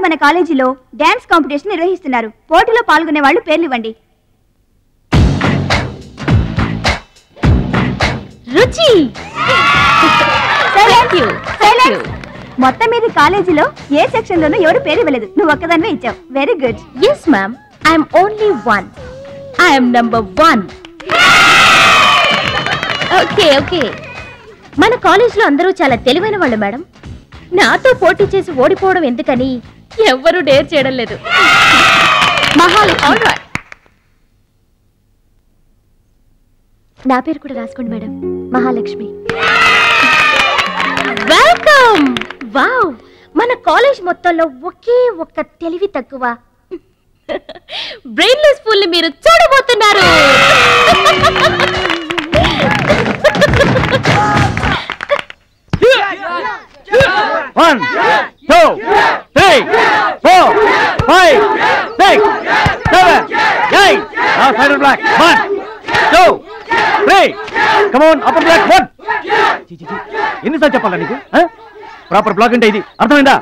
మన కాలేజీలో dance competition నిర్వహిస్తున్నారు. పోటీలో పాల్గొనే వాళ్ళు పేర్లు ఇవ్వండి. రుచి. మొత్తం మీద కాలేజీలో ఏ సెక్షన్ లోనూ ఎవరు పేరు ఇవ్వలేదు. నువ్వు ఒక్కదానివే ఇచ్చావు. Very good. Yes ma'am, I'm only one. I'm number 1. Okay okay. మన కాలేజీలో అందరూ చాలా తెలివైన వాళ్ళు మేడం. నాతో పోటీ చేసి ఓడిపోవడం ఎందుకని ఎవ్వరూ డేర్ చేయడం లేదు. మహాలక్ష్మి. నా పేరు కూడా రాసుకోండి మేడం. మహాలక్ష్మి. వెల్కమ్. వావ్, మన కాలేజ్ మొత్తంలో ఒకే ఒక్క తెలివి తక్కువ బ్రెయిన్లెస్ ఫుల్ ని మీరు చూడబోతున్నారు. One, two, three, four, five, six, seven, eight. Now side and black. 1, 2, 3. Come on, upper black. 1. ఎన్నిసార్లు చెప్పాలా నీకు? ప్రాపర్ బ్లాక్ అంటే ఇది, అర్థమైందా?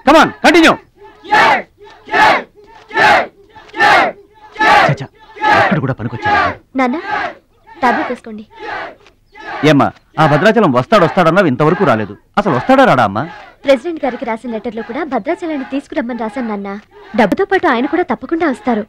Come on, continue. చచ్చా, అక్కడ కూడా పనికొచ్చా. నాన్న, టాబ్లెట్ తీసుకోండి. ఏమ్మా, ఆ భద్రాచలం వస్తాడన్నావు, ఇంతవరకు రాలేదు. అసలు వస్తాడా రాడా అమ్మా? ప్రెసిడెంట్ గారికి రాసిన లెటర్ లో కూడా భద్రాచలాన్ని తీసుకురమ్మని రాశాను నాన్న. డబ్బుతో పాటు ఆయన కూడా తప్పకుండా వస్తారు.